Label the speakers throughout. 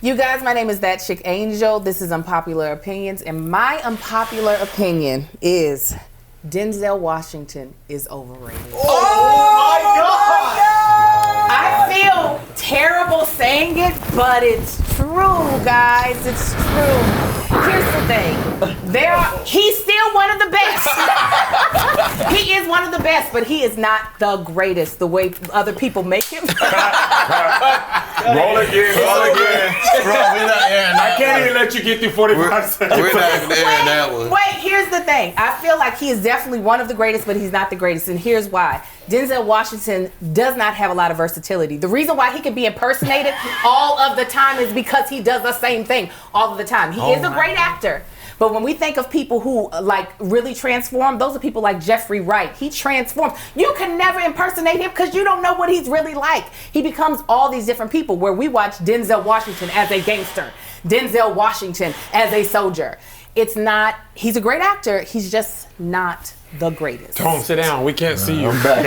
Speaker 1: You guys, my name is That Chick Angel. This is Unpopular Opinions, and my unpopular opinion is Denzel Washington is overrated.
Speaker 2: Oh my God!
Speaker 1: I feel terrible saying it, but it's true, guys. It's true. Here's the thing. He's still one of the best. He is one of the best, but he is not the greatest the way other people make him.
Speaker 2: Roll again.
Speaker 3: Bro, we're not airing that.
Speaker 2: I can't even let you get through 45 seconds.
Speaker 3: We're not even airing that one.
Speaker 1: Wait, here's the thing. I feel like he is definitely one of the greatest, but he's not the greatest, and here's why. Denzel Washington does not have a lot of versatility. The reason why he can be impersonated all of the time is because he does the same thing all of the time. He is a great actor. But when we think of people who like really transform, those are people like Jeffrey Wright. He transforms. You can never impersonate him because you don't know what he's really like. He becomes all these different people where we watch Denzel Washington as a gangster, Denzel Washington as a soldier. It's not, he's a great actor, he's just not the greatest.
Speaker 2: Tone, sit down. We can't see you.
Speaker 4: I'm back.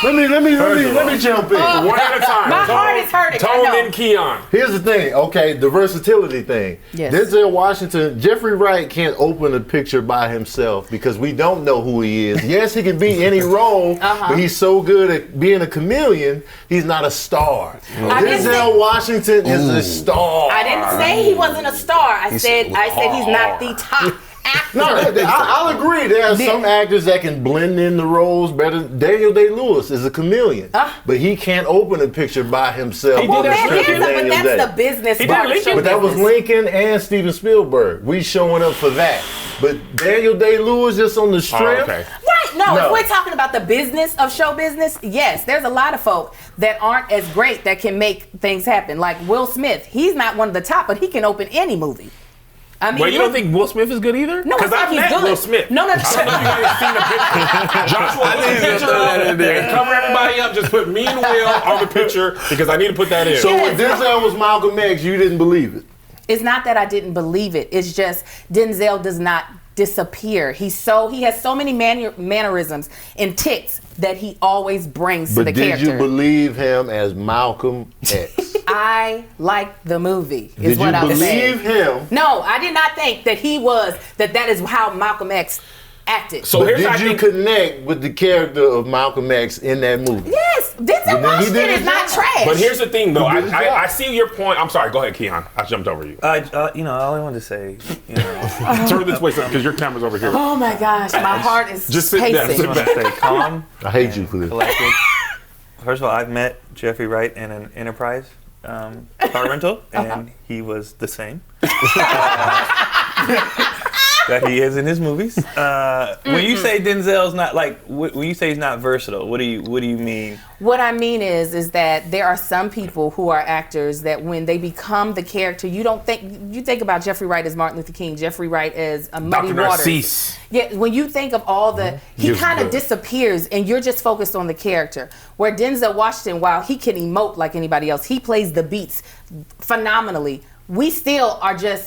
Speaker 4: Let me jump in.
Speaker 2: One at a time.
Speaker 1: My heart is hurting.
Speaker 2: Tone and Keon.
Speaker 4: Here's the thing, okay, the versatility thing.
Speaker 1: Yes.
Speaker 4: Denzel Washington, Jeffrey Wright can't open a picture by himself because we don't know who he is. Yes, he can be any role, but he's so good at being a chameleon, he's not a star. Denzel Washington is a star.
Speaker 1: I didn't say he wasn't a star. I said he's not the top actor.
Speaker 4: No, I'll agree. There are some actors that can blend in the roles better. Daniel Day-Lewis is a chameleon, but he can't open a picture by himself.
Speaker 1: Well, but that's the business part.
Speaker 4: But that was Lincoln and Steven Spielberg. We showing up for that. But Daniel Day-Lewis just on the strip.
Speaker 1: Right, no, if we're talking about the business of show business, yes, there's a lot of folk that aren't as great that can make things happen. Like Will Smith, he's not one of the top, but he can open any movie. I mean,
Speaker 2: Wait, you don't think Will Smith is good either?
Speaker 1: No,
Speaker 2: because I've met Will Smith.
Speaker 1: No.
Speaker 2: I don't know if you guys have seen the picture. Joshua, put the picture up and cover everybody up. Just put me and Will on the picture because I need to put that in.
Speaker 4: So when Denzel was Malcolm X, you didn't believe it?
Speaker 1: It's not that I didn't believe it. It's just Denzel does not disappear. He has so many mannerisms and tics that he always brings to the character.
Speaker 4: But did you believe him as Malcolm X?
Speaker 1: I liked the movie.
Speaker 4: Did you believe him?
Speaker 1: No, I did not think that that is how Malcolm X acted.
Speaker 4: So did you connect with the character of Malcolm X in that movie?
Speaker 1: Yes, Denzel Washington is not trash.
Speaker 2: But here's the thing, though. I see your point. I'm sorry. Go ahead, Keon. I jumped over you.
Speaker 5: All I wanted to say,
Speaker 2: turn this way because your camera's over here.
Speaker 1: Oh my gosh, my heart is
Speaker 2: just sit down.
Speaker 5: Sit back. Stay calm.
Speaker 4: I hate you for this.
Speaker 5: Collected. First of all, I've met Jeffrey Wright in an Enterprise car rental, and he was the same that he is in his movies. When you say Denzel's not when you say he's not versatile, what do you mean?
Speaker 1: What I mean is that there are some people who are actors that when they become the character, you think about Jeffrey Wright as Martin Luther King, Jeffrey Wright as Muddy Waters.
Speaker 2: Narcisse.
Speaker 1: Yeah, when you think of all he kind of disappears and you're just focused on the character. Where Denzel Washington, while he can emote like anybody else, he plays the beats phenomenally. We still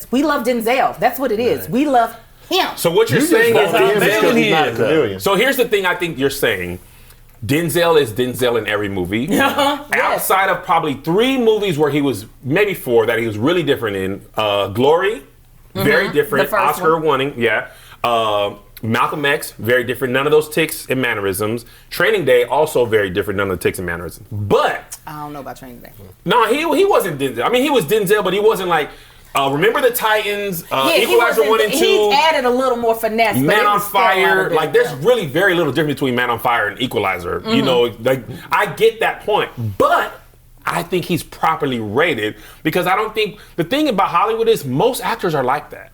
Speaker 1: we love Denzel. That's what it is. Right. We love him.
Speaker 2: So what you're saying is
Speaker 4: So
Speaker 2: here's the thing I think you're saying. Denzel is Denzel in every movie. Outside of probably 3 movies where he was, maybe 4, that he was really different in. Glory, very different. Oscar winning, Malcolm X, very different. None of those tics and mannerisms. Training Day, also very different. None of the tics and mannerisms. But
Speaker 1: I don't know about Training Day.
Speaker 2: No, he wasn't Denzel. I mean, he was Denzel, but he wasn't like Remember the Titans, Equalizer 1 and 2.
Speaker 1: He added a little more finesse.
Speaker 2: Man on Fire. Like, there's really very little difference between Man on Fire and Equalizer. Mm-hmm. You know, like, I get that point. But I think he's properly rated because I don't think, the thing about Hollywood is most actors are like that.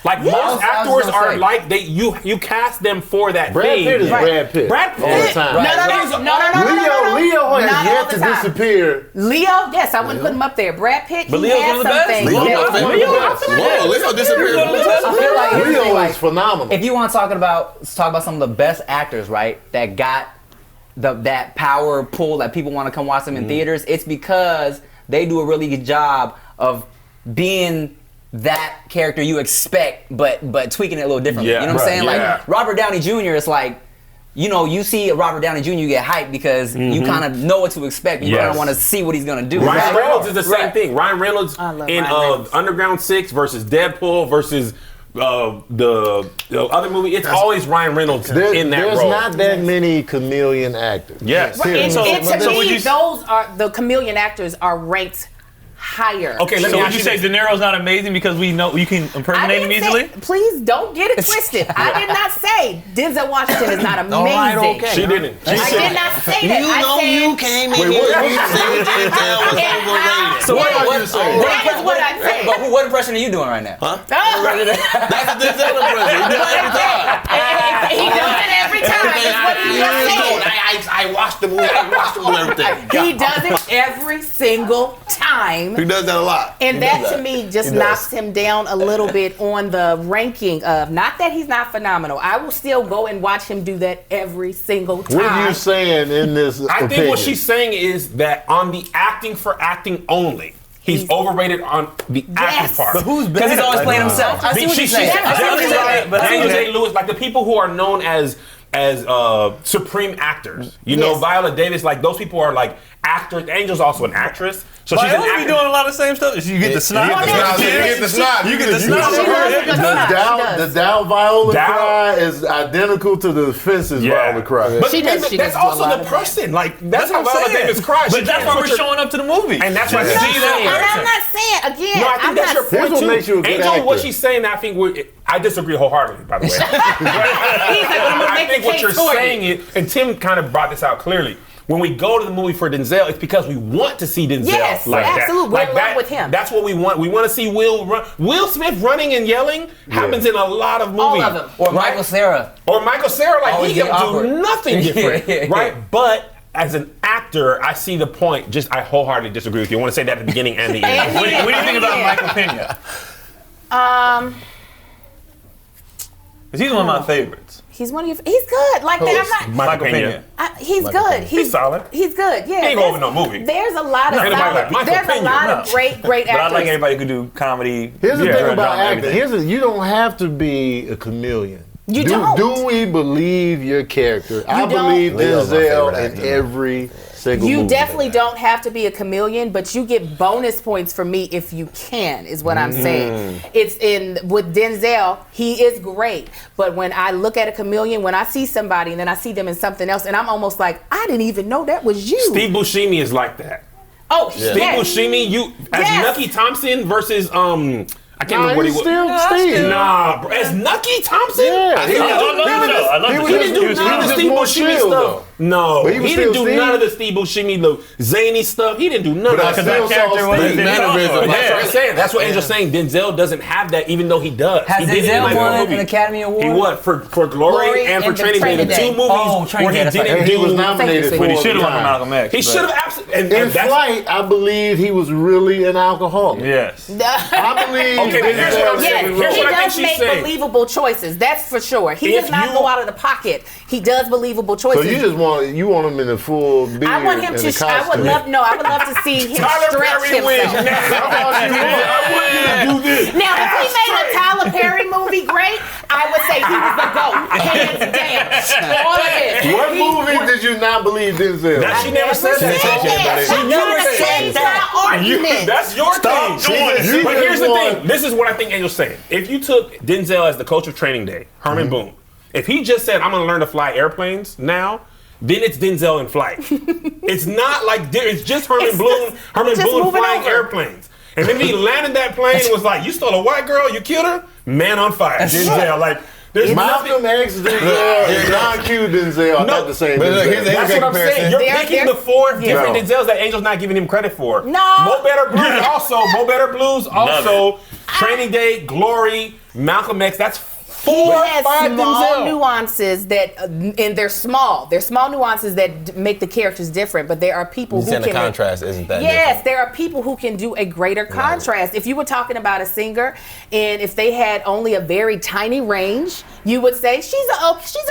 Speaker 2: Like, most actors are like, you cast them for that
Speaker 4: Brad Pitt is Brad Pitt.
Speaker 2: Brad Pitt.
Speaker 4: All the time.
Speaker 1: No.
Speaker 4: Leo has yet to disappear.
Speaker 1: Leo, yes, I wouldn't put him up there. Brad Pitt,
Speaker 5: but
Speaker 1: he
Speaker 5: Leo's
Speaker 1: has
Speaker 5: one of the best.
Speaker 3: Leo disappeared.
Speaker 6: I feel like
Speaker 4: Leo is phenomenal.
Speaker 6: If you want to talk about some of the best actors, right, that got that power pull that people want to come watch them in theaters, it's because they do a really good job of being that character you expect, but tweaking it a little differently. Yeah, you know what I'm saying?
Speaker 2: Yeah.
Speaker 6: Like Robert Downey Jr. is like, you see Robert Downey Jr., you get hyped because you kind of know what to expect. You kind of want to see what he's going to do.
Speaker 2: Ryan Reynolds is the same thing. Ryan Reynolds
Speaker 1: I love
Speaker 2: in
Speaker 1: Ryan Reynolds.
Speaker 2: Underground 6 versus Deadpool versus the other movie. It's always Ryan Reynolds in that
Speaker 4: There's
Speaker 2: role.
Speaker 4: not that many chameleon actors.
Speaker 2: Yes.
Speaker 1: To me, those are the chameleon actors are ranked higher.
Speaker 2: Okay, let
Speaker 7: So
Speaker 2: me
Speaker 7: would
Speaker 2: ask
Speaker 7: you
Speaker 2: you
Speaker 7: say
Speaker 2: this.
Speaker 7: De Niro's not amazing because we know you can
Speaker 1: I
Speaker 7: impersonate him
Speaker 1: didn't
Speaker 7: easily?
Speaker 1: say, please don't get it twisted. I did not say Denzel Washington is not amazing.
Speaker 2: She didn't. She
Speaker 1: I
Speaker 2: said
Speaker 1: did not say that.
Speaker 3: You
Speaker 1: I
Speaker 3: know
Speaker 1: said,
Speaker 3: you came in here and you said Denzel was overrated.
Speaker 6: So what
Speaker 1: Yes.
Speaker 6: are you saying?
Speaker 1: That is what I said.
Speaker 6: But what impression are you doing right now?
Speaker 3: That's a Denzel impression. You do it every time.
Speaker 1: He does it every time. That's what he just said.
Speaker 3: I watched the movie. I watched the movie. Everything.
Speaker 1: He does it every single time.
Speaker 3: He does that a lot.
Speaker 1: And that to me just knocks him down a little bit on the ranking of, not that he's not phenomenal. I will still go and watch him do that every single time.
Speaker 4: What are you saying in this
Speaker 2: I
Speaker 4: opinion?
Speaker 2: think what she's saying is that on the acting for acting only, he's overrated on the acting part.
Speaker 7: But who's
Speaker 6: Because he's always playing himself. I see what you're saying. I see what you're saying.
Speaker 7: But
Speaker 2: Daniel Day-Lewis, like the people who are known as supreme actors. You know,
Speaker 1: Yes.
Speaker 2: Viola Davis, like those people are like actors. Angel's also an actress. So she's an
Speaker 7: Viola be
Speaker 2: actor.
Speaker 7: doing a lot of the same stuff. You get the snot.
Speaker 3: You get the snot.
Speaker 7: You get the snot.
Speaker 1: She does a good job. She
Speaker 4: The
Speaker 1: does.
Speaker 4: Dow Viola
Speaker 2: Dow-
Speaker 4: cry is identical to the Fences Viola cry.
Speaker 2: But
Speaker 1: She does- she
Speaker 2: that's
Speaker 1: does do a
Speaker 2: also
Speaker 1: lot
Speaker 2: the
Speaker 1: of that.
Speaker 2: person. Like that's how
Speaker 7: what I'm
Speaker 2: Viola
Speaker 7: saying.
Speaker 2: Davis cries.
Speaker 7: But that's why we're showing up to the movie.
Speaker 2: And that's why
Speaker 7: Yeah.
Speaker 2: she's
Speaker 7: See that
Speaker 2: saying.
Speaker 1: And
Speaker 7: person.
Speaker 1: I'm not saying, again,
Speaker 2: No, I think
Speaker 1: I'm
Speaker 2: that's
Speaker 1: not
Speaker 2: your
Speaker 4: Here's
Speaker 2: point
Speaker 4: what
Speaker 2: too.
Speaker 4: makes you a good
Speaker 2: Angel, what
Speaker 4: actor.
Speaker 2: she's saying, I think I disagree wholeheartedly. By the way,
Speaker 1: He's like, I'm gonna
Speaker 2: I
Speaker 1: make
Speaker 2: think
Speaker 1: the
Speaker 2: what
Speaker 1: case
Speaker 2: you're
Speaker 1: for you.
Speaker 2: saying is, and Tim kind of brought this out clearly. When we go to the movie for Denzel, it's because we want to see Denzel
Speaker 1: Yes,
Speaker 2: like that.
Speaker 1: absolutely. We're in love with him.
Speaker 2: That's what we want. We want to see Will Smith running and yelling happens in a lot of movies.
Speaker 1: All of them.
Speaker 6: Or Michael Cera.
Speaker 2: Or Michael Cera, like
Speaker 6: Always
Speaker 2: he can
Speaker 6: get awkward.
Speaker 2: do nothing different,
Speaker 6: Yeah.
Speaker 2: right? But as an actor, I see the point. Just I wholeheartedly disagree with you. I want to say that at the beginning and the end.
Speaker 7: What do you think about Michael Pena? Because he's one of my favorites.
Speaker 1: He's one of your. He's good. Like that. I'm not.
Speaker 2: Michael Pena.
Speaker 1: He's good.
Speaker 2: He's solid.
Speaker 1: He's good. Yeah.
Speaker 2: He ain't going over no movie.
Speaker 1: There's a lot of
Speaker 2: Ain't nobody like
Speaker 1: solid.
Speaker 2: Michael
Speaker 1: There's a
Speaker 2: Pena,
Speaker 1: lot
Speaker 7: no.
Speaker 1: of great
Speaker 7: But I
Speaker 1: actors.
Speaker 7: like everybody who could do comedy.
Speaker 4: Here's the
Speaker 2: Yeah.
Speaker 4: thing
Speaker 7: drama,
Speaker 4: about acting.
Speaker 7: everything.
Speaker 4: You don't have to be a chameleon.
Speaker 1: You don't.
Speaker 4: Do we believe your character? I
Speaker 1: don't.
Speaker 4: believe
Speaker 3: Leo's my
Speaker 4: Denzel
Speaker 3: favorite
Speaker 4: in
Speaker 3: actor.
Speaker 4: every single
Speaker 1: You
Speaker 4: movie.
Speaker 1: definitely don't have to be a chameleon, but you get bonus points for me if you can, is what I'm saying. It's with Denzel, he is great. But when I look at a chameleon, when I see somebody and then I see them in something else, and I'm almost like, I didn't even know that was you.
Speaker 2: Steve Buscemi is like that.
Speaker 1: Oh,
Speaker 2: Steve
Speaker 1: yes.
Speaker 2: Buscemi, as
Speaker 1: Yes.
Speaker 2: Nucky Thompson versus I can't remember what he
Speaker 4: he's
Speaker 2: was.
Speaker 4: still Steve.
Speaker 2: Nah, bro. As Nucky Thompson?
Speaker 4: Yeah,
Speaker 2: He
Speaker 4: he
Speaker 2: didn't
Speaker 7: I
Speaker 2: do
Speaker 7: love
Speaker 2: none
Speaker 7: the
Speaker 2: of
Speaker 7: show.
Speaker 2: this.
Speaker 7: I love
Speaker 4: he
Speaker 7: the
Speaker 4: was
Speaker 7: show.
Speaker 2: He didn't do
Speaker 4: He
Speaker 2: none of
Speaker 4: was
Speaker 2: the
Speaker 4: just
Speaker 2: Steve
Speaker 4: more
Speaker 2: Buscemi
Speaker 4: chill,
Speaker 2: stuff. No,
Speaker 4: But
Speaker 2: he
Speaker 4: he was
Speaker 2: didn't
Speaker 4: still
Speaker 2: do none of the
Speaker 4: Steve.
Speaker 2: Steve Buscemi, the zany stuff. He didn't do none of that.
Speaker 4: I
Speaker 7: Because
Speaker 4: still
Speaker 7: that character
Speaker 4: saw
Speaker 7: was
Speaker 4: Steve.
Speaker 7: in
Speaker 3: Mannerism,
Speaker 7: Awkward.
Speaker 3: like,
Speaker 2: That's what I'm saying. That's what Angel's saying. Denzel doesn't have that, even though he does.
Speaker 6: Has
Speaker 2: he did it in
Speaker 6: Denzel
Speaker 2: like
Speaker 6: won
Speaker 2: one movie.
Speaker 6: an Academy Award?
Speaker 2: He would for Glory and for
Speaker 1: and the
Speaker 2: Training Day, the
Speaker 1: Training
Speaker 2: two
Speaker 1: Day.
Speaker 2: movies
Speaker 6: Oh, Training
Speaker 2: where
Speaker 6: Day,
Speaker 2: he
Speaker 6: that's right.
Speaker 2: didn't
Speaker 4: And he was
Speaker 2: do.
Speaker 4: nominated for
Speaker 7: But he
Speaker 4: it
Speaker 7: should have won for
Speaker 4: one time.
Speaker 7: Malcolm X.
Speaker 2: He
Speaker 7: but-
Speaker 2: should have absolutely.
Speaker 4: In Flight, I believe he was really an alcoholic.
Speaker 7: Yes.
Speaker 4: I believe
Speaker 2: Okay, but here's what I'm saying.
Speaker 1: Yes,
Speaker 2: Here's
Speaker 1: he
Speaker 2: what I think
Speaker 1: does
Speaker 2: she's
Speaker 1: make
Speaker 2: saying.
Speaker 1: believable choices. That's for sure. He
Speaker 2: If
Speaker 1: does not
Speaker 2: you-
Speaker 1: go out of the pocket. He does believable
Speaker 4: So
Speaker 1: choices.
Speaker 4: you just want him in the full beard
Speaker 1: I want him
Speaker 4: and
Speaker 1: to.
Speaker 4: the
Speaker 1: I would
Speaker 4: costume.
Speaker 1: love. No, I would love to see him
Speaker 2: Tyler
Speaker 1: stretch
Speaker 2: Perry wins
Speaker 1: himself.
Speaker 2: now. I want you to do this.
Speaker 1: Now, if we made a Tyler Perry movie great, I would say he was the GOAT, hands down. All of it.
Speaker 4: What movie did you not believe Denzel?
Speaker 2: That she never said that.
Speaker 1: She never said that. Argument.
Speaker 2: That's your
Speaker 7: Stop
Speaker 2: thing.
Speaker 7: doing it.
Speaker 4: You
Speaker 2: But here's the
Speaker 4: just
Speaker 2: thing.
Speaker 4: want-
Speaker 2: This is what I think Angel's saying. If you took Denzel as the coach of Training Day, Herman Boone, if he just said, I'm going to learn to fly airplanes now, then it's Denzel in flight. It's not like, it's just Herman
Speaker 1: It's
Speaker 2: Boone
Speaker 1: just moving
Speaker 2: flying
Speaker 1: over.
Speaker 2: airplanes. And then he landed that plane and was like, you stole a white girl, you killed her? Man on fire. Denzel, like, there's
Speaker 4: Malcolm
Speaker 2: nothing.
Speaker 4: X Denzel and John Q Denzel are not the same.
Speaker 3: But look,
Speaker 4: Denzel.
Speaker 3: here's the-
Speaker 2: That's what I'm saying. You're
Speaker 1: They're-
Speaker 2: picking
Speaker 1: they're-
Speaker 2: the four different
Speaker 4: No.
Speaker 2: Denzels that Angel's not giving him credit for.
Speaker 1: No.
Speaker 2: Mo Better Blues also. Mo Better Blues also. Training Day, Glory, Malcolm X. That's
Speaker 1: He
Speaker 2: 4
Speaker 1: has
Speaker 2: 5
Speaker 1: small
Speaker 2: Denzel.
Speaker 1: nuances that, and they're small. They're small nuances that make the characters different. But there are people who
Speaker 3: saying
Speaker 1: can.
Speaker 3: the contrast isn't that
Speaker 1: Yes,
Speaker 3: different.
Speaker 1: there are people who can do a greater contrast. If you were talking about a singer, and if they had only a very tiny range, you would say she's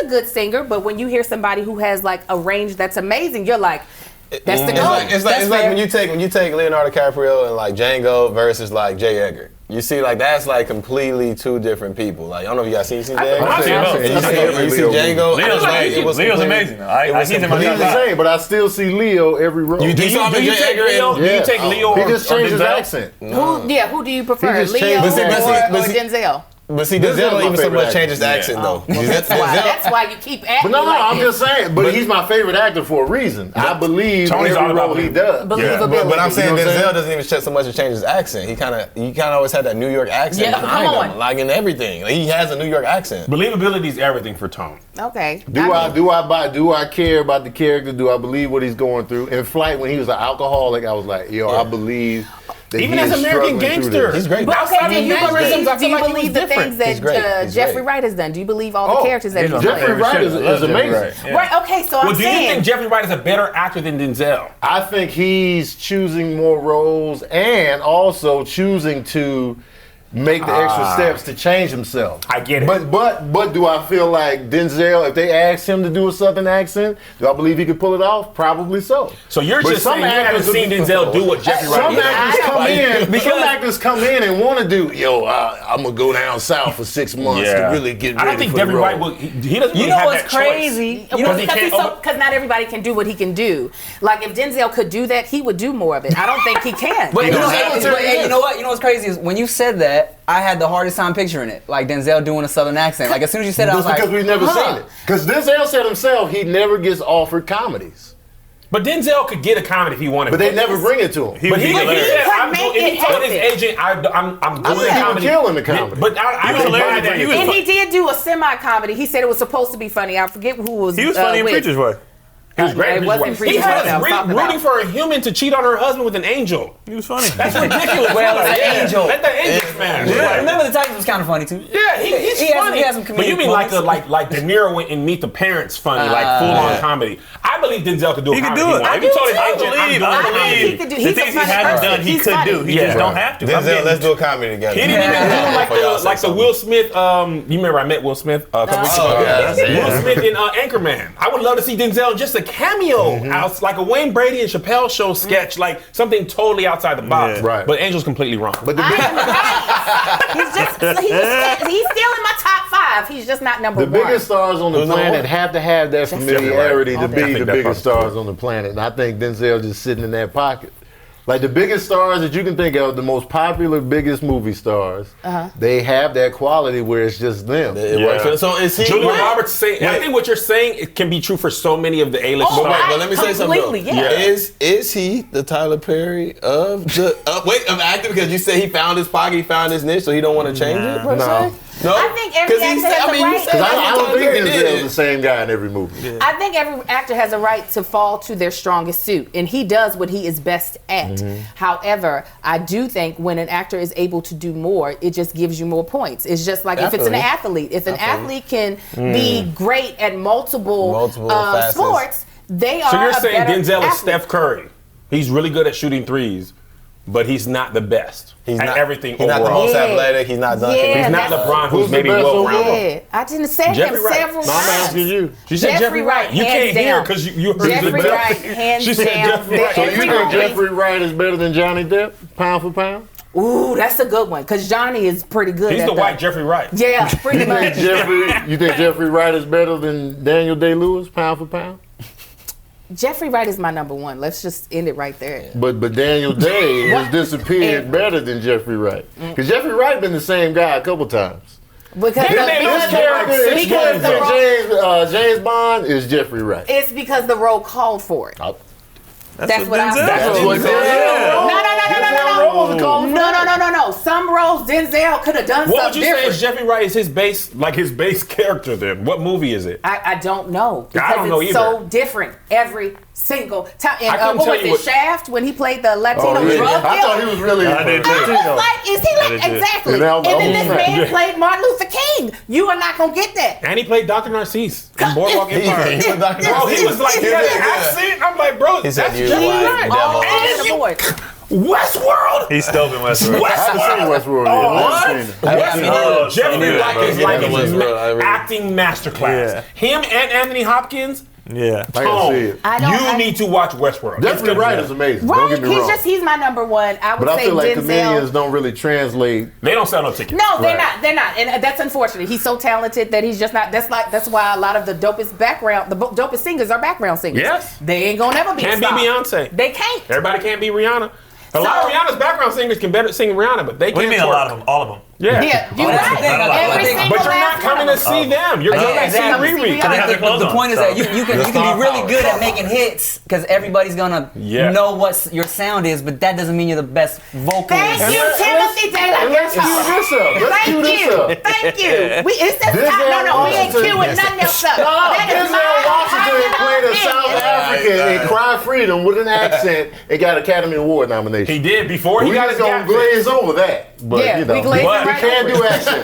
Speaker 1: a good singer. But when you hear somebody who has like a range that's amazing, you're like, That's the
Speaker 3: It's
Speaker 1: goal.
Speaker 3: like,
Speaker 1: That's
Speaker 3: when
Speaker 1: fair.
Speaker 3: you take Leonardo DiCaprio and like Django versus like J. Edgar. You see, like that's like completely two different people. Like I don't know if you guys seen Django.
Speaker 2: I've seen both.
Speaker 3: And you see Django.
Speaker 7: Leo's
Speaker 3: it was
Speaker 7: Leo's
Speaker 3: completely-
Speaker 7: amazing. Though. He's in my
Speaker 4: He's
Speaker 7: top
Speaker 4: the
Speaker 7: five.
Speaker 4: same, but I still see Leo every role.
Speaker 3: You
Speaker 2: Do
Speaker 3: do
Speaker 2: you,
Speaker 3: saw
Speaker 2: do you
Speaker 3: J.
Speaker 2: take
Speaker 3: Edgar
Speaker 2: Leo?
Speaker 3: and-
Speaker 2: Do you take Leo
Speaker 4: He
Speaker 2: or
Speaker 4: just changed his
Speaker 2: Denzel?
Speaker 4: accent.
Speaker 1: Who do you prefer,
Speaker 4: He just
Speaker 1: Leo
Speaker 4: changed his
Speaker 1: or
Speaker 3: accent.
Speaker 1: Denzel?
Speaker 3: But see,
Speaker 4: Denzel's
Speaker 3: Denzel don't
Speaker 4: my
Speaker 3: even so
Speaker 4: favorite
Speaker 3: much
Speaker 4: actor.
Speaker 3: change his accent though.
Speaker 1: That's why you keep acting
Speaker 4: But no,
Speaker 1: like
Speaker 4: I'm
Speaker 1: this.
Speaker 4: just saying. But he's my favorite actor for a reason. I believe
Speaker 2: Tony's all
Speaker 4: every
Speaker 2: about
Speaker 4: role he
Speaker 2: him.
Speaker 4: does.
Speaker 1: Believability.
Speaker 3: But I'm saying
Speaker 4: You know what I'm
Speaker 3: Denzel
Speaker 4: saying?
Speaker 3: doesn't even so much to change his accent. He kind of always had that New York accent
Speaker 1: Yeah,
Speaker 3: behind
Speaker 1: come
Speaker 3: him,
Speaker 1: on.
Speaker 3: like in everything. Like, he has a New York accent.
Speaker 2: Believability is everything for Tone.
Speaker 1: Okay.
Speaker 4: Do I care about the character? Do I believe what he's going through? In Flight, when he was an alcoholic, I was like, yo, I believe that
Speaker 2: Even
Speaker 4: he
Speaker 2: as
Speaker 4: is
Speaker 2: American
Speaker 4: struggling through
Speaker 2: Gangster.
Speaker 4: this.
Speaker 3: He's great.
Speaker 1: But okay,
Speaker 2: Outside
Speaker 1: do
Speaker 2: of
Speaker 1: you
Speaker 2: mannerisms, I
Speaker 1: believe,
Speaker 2: feel like he was
Speaker 1: the
Speaker 2: different.
Speaker 1: things that
Speaker 3: He's great. He's
Speaker 1: Jeffrey
Speaker 3: great.
Speaker 1: Wright has done? Do you believe all the characters that he's
Speaker 4: Jeffrey
Speaker 1: played?
Speaker 4: Wright is amazing.
Speaker 1: Right, okay, so I'm
Speaker 2: Well, do you
Speaker 1: saying...
Speaker 2: think Jeffrey Wright is a better actor than Denzel?
Speaker 4: I think he's choosing more roles and also choosing to make the extra steps to change himself.
Speaker 2: I get it.
Speaker 4: But do I feel like Denzel, if they asked him to do a Southern accent, do I believe he could pull it off? Probably so.
Speaker 2: So you're
Speaker 4: But
Speaker 2: just
Speaker 4: some
Speaker 2: saying you haven't
Speaker 4: actors
Speaker 2: seen Denzel do what Jeffrey Wright
Speaker 4: Some
Speaker 2: did.
Speaker 4: actors come in and want to do, I'm gonna go down south for 6 months to really get ready
Speaker 2: I don't think
Speaker 4: for
Speaker 2: Jeffrey
Speaker 4: the
Speaker 2: Wright
Speaker 4: role.
Speaker 2: will. He doesn't
Speaker 6: You
Speaker 2: really
Speaker 6: know
Speaker 2: have
Speaker 6: what's
Speaker 2: that
Speaker 6: crazy?
Speaker 2: choice.
Speaker 6: You know,
Speaker 1: Because not everybody can do what he can do. Like if Denzel could do that, he would do more of it. I don't think he can.
Speaker 6: But you know,
Speaker 4: Exactly.
Speaker 6: hey, you know what? You know what's crazy is when you said that, I had the hardest time picturing it, like Denzel doing a Southern accent. Like as soon as you said it, I was
Speaker 4: Just
Speaker 6: like,
Speaker 4: because we've never
Speaker 6: huh.
Speaker 4: seen it. Because Denzel said himself he never gets offered comedies.
Speaker 2: But Denzel could get a comedy if he wanted.
Speaker 4: But they never bring it to him.
Speaker 2: But he said,
Speaker 1: could make
Speaker 2: if he
Speaker 1: it
Speaker 2: told his
Speaker 1: happen.
Speaker 2: agent, I'm doing
Speaker 4: I
Speaker 2: a
Speaker 4: think he would
Speaker 2: comedy.
Speaker 4: kill in the comedy.
Speaker 2: But I
Speaker 7: was
Speaker 2: don't buy
Speaker 7: hilarious.
Speaker 2: that.
Speaker 7: He was
Speaker 1: And he did do a semi-comedy. He said it was supposed to be funny. I forget who was.
Speaker 7: He was funny in
Speaker 1: with.
Speaker 7: Preacher's Way.
Speaker 2: He was great.
Speaker 1: It wasn't
Speaker 2: He
Speaker 1: Preacher's
Speaker 2: had
Speaker 1: Way I
Speaker 2: us
Speaker 1: was talking
Speaker 2: rooting
Speaker 1: about.
Speaker 2: for a human to cheat on her husband with an angel.
Speaker 7: He was funny.
Speaker 2: That's ridiculous.
Speaker 6: Well, it's an angel.
Speaker 2: Let the angels smash.
Speaker 6: Yeah. Remember the Titans was kind of funny too.
Speaker 2: Yeah, he's
Speaker 6: He has-
Speaker 2: funny.
Speaker 6: he has some
Speaker 2: But you
Speaker 6: comedic
Speaker 2: mean like
Speaker 6: moments.
Speaker 2: like De Niro went and Meet the Parents funny, like full on comedy. I believe Denzel could do a
Speaker 7: He could
Speaker 2: comedy.
Speaker 7: do it.
Speaker 2: If
Speaker 7: I
Speaker 2: he
Speaker 7: do
Speaker 2: told his
Speaker 7: too.
Speaker 2: agent, I'm
Speaker 7: I
Speaker 2: doing
Speaker 1: I
Speaker 2: a
Speaker 1: think
Speaker 2: comedy.
Speaker 1: he could do.
Speaker 7: The
Speaker 1: He's a
Speaker 7: things he
Speaker 1: funny
Speaker 7: hasn't
Speaker 1: person.
Speaker 7: done, he
Speaker 1: He's
Speaker 7: could
Speaker 1: funny.
Speaker 7: do. He
Speaker 2: Yeah.
Speaker 7: just don't have to.
Speaker 3: Denzel, let's do a comedy together.
Speaker 2: He didn't even do like
Speaker 3: Before y'all
Speaker 2: the
Speaker 3: say
Speaker 2: like the
Speaker 3: something.
Speaker 2: Will Smith. You remember I met Will Smith a couple weeks ago.
Speaker 3: yeah, that's it.
Speaker 2: Will Smith in Anchorman. I would love to see Denzel in just a cameo, out, like a Wayne Brady and Chappelle show sketch, like something totally outside the box.
Speaker 7: Yeah.
Speaker 4: Right.
Speaker 2: But Angel's completely wrong.
Speaker 4: But the big,
Speaker 1: He's still in my top 5. He's just not number
Speaker 4: the
Speaker 1: one.
Speaker 4: biggest stars on the
Speaker 3: Who's number
Speaker 4: planet
Speaker 3: one?
Speaker 4: have to have that
Speaker 2: Jeffrey
Speaker 4: familiarity
Speaker 2: Wright.
Speaker 4: to
Speaker 2: Okay. I
Speaker 4: be
Speaker 2: think
Speaker 4: the
Speaker 2: that's
Speaker 4: biggest
Speaker 2: probably
Speaker 4: stars on the planet. And I think Denzel just sitting in that pocket. Like the biggest stars that you can think of, the most popular, biggest movie stars, they have that quality where it's just them.
Speaker 3: It
Speaker 2: Yeah.
Speaker 3: works. So is he?
Speaker 2: Julia
Speaker 3: Wait,
Speaker 2: Roberts saying, I think what you're saying it can be true for so many of the A-list
Speaker 1: Oh,
Speaker 2: stars.
Speaker 3: but let me say something. Though.
Speaker 1: completely, yeah.
Speaker 3: Is he the Tyler Perry of the of acting? Because you say he found his pocket, he found his niche, so he don't want to change it. Per
Speaker 4: No.
Speaker 3: se? No,
Speaker 1: I think every
Speaker 3: 'Cause he
Speaker 1: actor
Speaker 3: said-
Speaker 1: has a
Speaker 3: you
Speaker 1: right.
Speaker 3: said
Speaker 4: Because
Speaker 3: that's
Speaker 4: I
Speaker 3: what
Speaker 4: don't
Speaker 3: Tyler
Speaker 4: think
Speaker 3: Perry
Speaker 4: Denzel's
Speaker 3: did.
Speaker 4: the same guy in every movie.
Speaker 1: I think every actor has a right to fall to their strongest suit, and he does what he is best at. However, I do think when an actor is able to do more, it just gives you more points. It's just like if it's an
Speaker 3: Definitely.
Speaker 1: athlete. If an athlete can be great at multiple
Speaker 3: facets.
Speaker 1: sports, they are
Speaker 2: So you're
Speaker 1: a
Speaker 2: saying
Speaker 1: better
Speaker 2: Denzel is
Speaker 1: athlete.
Speaker 2: Steph Curry. He's really good at shooting threes, but he's not the best
Speaker 3: He's
Speaker 2: at
Speaker 3: not
Speaker 2: everything
Speaker 3: He's not the
Speaker 2: overall.
Speaker 3: most
Speaker 1: Yeah.
Speaker 3: athletic. He's not dunking.
Speaker 1: Yeah.
Speaker 2: He's not
Speaker 1: That's-
Speaker 2: LeBron, who's
Speaker 4: Who's the
Speaker 2: maybe
Speaker 4: best
Speaker 2: well-rounded.
Speaker 4: overall?
Speaker 1: Yeah, I didn't say
Speaker 2: Jeffrey
Speaker 1: him
Speaker 2: Wright.
Speaker 1: several
Speaker 4: No, I'm
Speaker 1: times.
Speaker 4: asking you.
Speaker 2: She said
Speaker 1: Jeffrey Wright,
Speaker 2: You
Speaker 1: hands
Speaker 2: can't hear
Speaker 1: down.
Speaker 2: because you heard
Speaker 1: Jeffrey
Speaker 2: the
Speaker 1: Wright, hands
Speaker 2: She said
Speaker 1: down.
Speaker 2: Jeffrey Wright.
Speaker 4: So you
Speaker 1: Every
Speaker 4: think
Speaker 1: movie-
Speaker 4: Jeffrey Wright is better than Johnny Depp, pound for pound?
Speaker 1: Ooh, that's a good one because Johnny is pretty good.
Speaker 2: He's
Speaker 1: at
Speaker 2: the white Jeffrey Wright.
Speaker 1: Yeah, pretty much.
Speaker 4: You think Jeffrey Wright is better than Daniel Day-Lewis, pound for pound?
Speaker 1: Jeffrey Wright is my number one. Let's just end it right there.
Speaker 4: But Daniel Day has disappeared better than Jeffrey Wright. Because Jeffrey Wright been the same guy a couple times.
Speaker 1: Because
Speaker 2: Didn't they lose character
Speaker 4: His
Speaker 2: six
Speaker 4: character
Speaker 2: movies
Speaker 4: in James Bond is Jeffrey Wright.
Speaker 1: it's because the role called for it. That's what I
Speaker 7: Denzel
Speaker 1: said.
Speaker 2: That's what
Speaker 1: No, no. Some roles Denzel could have done
Speaker 2: What would
Speaker 1: something
Speaker 2: you say
Speaker 1: different.
Speaker 2: is Jeffrey Wright is his base, like his base character then? What movie is it?
Speaker 1: I don't know. Because
Speaker 2: I don't know
Speaker 1: it's
Speaker 2: either.
Speaker 1: so different every single time.
Speaker 2: I
Speaker 1: And
Speaker 2: couldn't
Speaker 1: what
Speaker 2: tell
Speaker 1: was
Speaker 2: you
Speaker 1: it,
Speaker 2: what-
Speaker 1: Shaft, when he played the Latino drug dealer?
Speaker 4: I thought he was really.
Speaker 7: I did too.
Speaker 1: I was like, is he like, exactly.
Speaker 4: And now-
Speaker 1: And then this
Speaker 4: right.
Speaker 1: man played Martin Luther King. You are not going to get that.
Speaker 2: And he played Dr. Narcisse in Boardwalk Empire.
Speaker 3: He was Dr.
Speaker 2: Bro, he was like, he had an accent. I'm like, bro,
Speaker 3: He said,
Speaker 2: that's
Speaker 3: "You
Speaker 2: Jeffrey
Speaker 3: white
Speaker 2: Wright.
Speaker 3: devil."
Speaker 1: All
Speaker 2: And
Speaker 1: over the
Speaker 2: you-
Speaker 1: board.
Speaker 2: Westworld?
Speaker 7: He's still been Westworld.
Speaker 4: I haven't seen Westworld
Speaker 2: Oh,
Speaker 4: yet.
Speaker 2: what?
Speaker 4: I haven't seen it.
Speaker 2: Westworld. Jeffrey
Speaker 7: Yeah,
Speaker 2: Wright
Speaker 7: bro.
Speaker 2: is like
Speaker 3: Yeah,
Speaker 2: his
Speaker 3: Westworld, I really-
Speaker 2: acting masterclass.
Speaker 7: Yeah.
Speaker 2: Him and Anthony Hopkins,
Speaker 5: Yeah.
Speaker 4: I can see it.
Speaker 2: You need to watch Westworld.
Speaker 4: Jeffrey Wright is amazing.
Speaker 1: Right,
Speaker 4: Don't get me wrong.
Speaker 1: he's my number one. I would
Speaker 4: But I
Speaker 1: say
Speaker 4: feel like
Speaker 1: Denzel.
Speaker 4: comedians don't really translate.
Speaker 2: They don't sell no tickets.
Speaker 1: No, they're not, and that's unfortunate. He's so talented that he's just not. That's why a lot of the dopest dopest singers are background singers.
Speaker 2: Yes.
Speaker 1: They ain't gonna never be.
Speaker 2: Can't be
Speaker 1: a star.
Speaker 2: Beyonce.
Speaker 1: They can't.
Speaker 2: Everybody can't be Rihanna. A lot of Rihanna's background singers can better sing Rihanna, but they can't.
Speaker 5: What do you mean a
Speaker 2: twerk.
Speaker 5: lot of them? All of them?
Speaker 2: Yeah.
Speaker 1: Yeah, you're
Speaker 6: that's the
Speaker 1: right.
Speaker 6: thing.
Speaker 1: Every
Speaker 6: But
Speaker 1: single
Speaker 2: But you're not
Speaker 1: last
Speaker 2: coming
Speaker 1: one
Speaker 2: to
Speaker 1: of them.
Speaker 2: see them. You're coming to see
Speaker 1: exactly.
Speaker 2: Riri.
Speaker 5: Because they have their clothes
Speaker 6: The
Speaker 5: on,
Speaker 6: point is
Speaker 5: so.
Speaker 6: that you can be really good at making hits because everybody's gonna know what your sound is, but that doesn't mean you're the best vocalist.
Speaker 1: Thank you, Timothy Taylor.
Speaker 4: Let's cue this up. Let's cue this up.
Speaker 1: Thank you. It's just
Speaker 4: Denzel
Speaker 1: no, we ain't
Speaker 4: Washington.
Speaker 1: queuing nothing else up. That is
Speaker 4: Denzel
Speaker 1: my
Speaker 4: Washington played a
Speaker 1: opinion.
Speaker 4: South African in Cry Freedom with an accent and got Academy Award nomination.
Speaker 2: He did before he
Speaker 4: We
Speaker 2: got
Speaker 4: just
Speaker 2: his
Speaker 4: gonna
Speaker 2: gap fixed.
Speaker 4: glaze over that. But
Speaker 1: Yeah,
Speaker 4: you know,
Speaker 1: we glazing
Speaker 4: we
Speaker 1: right
Speaker 4: can't
Speaker 1: over
Speaker 4: do
Speaker 1: it.
Speaker 4: accent.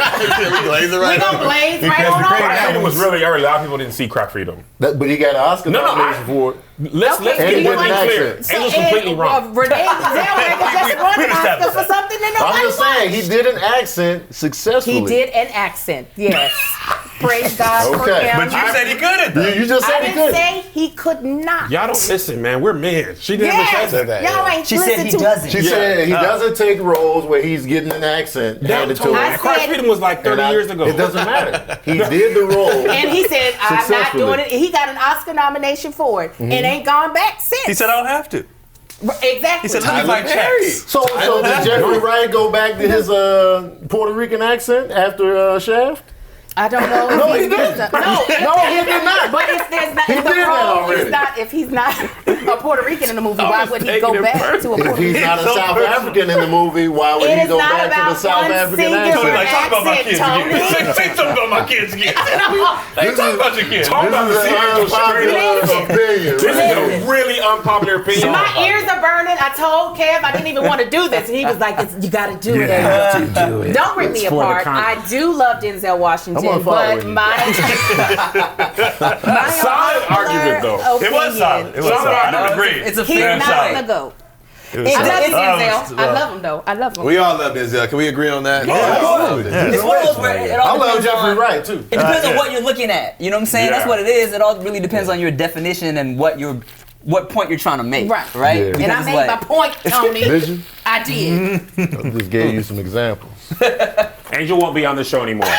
Speaker 3: We glaze it
Speaker 1: We
Speaker 3: right
Speaker 1: gonna
Speaker 3: over.
Speaker 1: blaze right on
Speaker 2: Crack
Speaker 1: over.
Speaker 2: Freedom was really early. A lot of people didn't see Crack Freedom.
Speaker 4: But he got an Oscar
Speaker 2: No,
Speaker 4: nomination for it.
Speaker 2: Let's
Speaker 1: Okay,
Speaker 2: get
Speaker 4: and he
Speaker 2: it
Speaker 4: didn't
Speaker 2: clear.
Speaker 4: accent.
Speaker 2: Angel's completely wrong.
Speaker 1: Renee Zellweger just won an Oscar for something that
Speaker 4: I'm
Speaker 1: nobody
Speaker 4: just saying,
Speaker 1: watched.
Speaker 4: he did an accent successfully.
Speaker 1: He did an accent, yes. Praise God for
Speaker 4: Okay.
Speaker 1: him.
Speaker 5: But you said he couldn't.
Speaker 4: You just
Speaker 1: I
Speaker 4: said he
Speaker 1: didn't
Speaker 4: could.
Speaker 1: say he could not.
Speaker 2: Y'all don't listen, man. We're men. She didn't
Speaker 1: Yes,
Speaker 2: say that.
Speaker 1: y'all ain't
Speaker 6: She said
Speaker 1: listened
Speaker 6: he
Speaker 1: to
Speaker 6: doesn't.
Speaker 4: She said he doesn't take roles where he's getting an accent handed to him.
Speaker 1: I
Speaker 2: Crack
Speaker 1: said-
Speaker 2: Freedom was like 30 years ago.
Speaker 4: It doesn't matter. He did the role.
Speaker 1: And he said, I'm not
Speaker 4: Successfully.
Speaker 1: doing it. He got an Oscar nomination for it and ain't gone back since.
Speaker 5: He said I don't have to.
Speaker 1: Exactly.
Speaker 5: He said let me buy checks.
Speaker 4: So did Jeffrey Wright go back to his Puerto Rican accent after Shaft?
Speaker 1: I don't know. If
Speaker 4: No,
Speaker 1: he
Speaker 4: he didn't.
Speaker 1: No,
Speaker 4: he did not.
Speaker 1: But if there's not,
Speaker 4: He
Speaker 1: if the
Speaker 4: did that
Speaker 1: role
Speaker 4: already.
Speaker 1: is not, if he's not a Puerto Rican in the movie, why
Speaker 2: was
Speaker 1: would he
Speaker 2: taking
Speaker 1: go
Speaker 2: it
Speaker 1: back to a
Speaker 2: personal.
Speaker 1: Puerto
Speaker 4: If he's
Speaker 1: Rican?
Speaker 4: not a
Speaker 5: So
Speaker 4: South
Speaker 5: personal.
Speaker 4: African in the movie, why would
Speaker 1: It
Speaker 4: he
Speaker 1: is
Speaker 4: go
Speaker 1: not
Speaker 4: back to the
Speaker 1: about
Speaker 4: South
Speaker 1: one
Speaker 4: African
Speaker 1: singular
Speaker 4: accent?
Speaker 5: Like, talk about my
Speaker 1: accent,
Speaker 5: kids
Speaker 1: Tony.
Speaker 5: again. Say something about my kids again. Hey, talk about your kids.
Speaker 2: Talk about the
Speaker 4: This is
Speaker 2: serial
Speaker 4: an unpopular
Speaker 1: Listen.
Speaker 4: opinion.
Speaker 2: This is a really unpopular opinion.
Speaker 1: My ears are burning. I told Kev I didn't even want to do this, and he was like, "You got to do it. Don't rip me apart." I do love Denzel Washington,
Speaker 4: I'm unfollowing
Speaker 1: but
Speaker 4: you.
Speaker 1: my
Speaker 2: Solid argument, though.
Speaker 5: It was solid. It was
Speaker 2: Solid.
Speaker 5: solid. I
Speaker 2: No,
Speaker 5: don't agree.
Speaker 6: it's a
Speaker 1: He's
Speaker 6: fair
Speaker 1: not
Speaker 5: solid.
Speaker 1: the GOAT.
Speaker 5: It was
Speaker 1: I
Speaker 5: solid.
Speaker 1: love
Speaker 5: Oh,
Speaker 1: Denzel. I love him though. I love him.
Speaker 3: We all love Denzel. Can we agree on that?
Speaker 6: It's one of those where it
Speaker 4: I
Speaker 6: all
Speaker 4: love
Speaker 6: depends
Speaker 4: Jeffrey
Speaker 6: on.
Speaker 4: Wright too.
Speaker 6: It depends on what you're looking at. You know what I'm saying? That's
Speaker 2: Yeah.
Speaker 6: what it is. It all really depends on your definition and what point you're trying to make.
Speaker 1: Right.
Speaker 6: Right.
Speaker 4: Yeah.
Speaker 6: Because
Speaker 1: And I
Speaker 6: it's
Speaker 1: made
Speaker 6: like-
Speaker 1: my point, Tony.
Speaker 4: Did you?
Speaker 1: I did.
Speaker 4: I just gave you some examples.
Speaker 2: Angel won't be on the show anymore.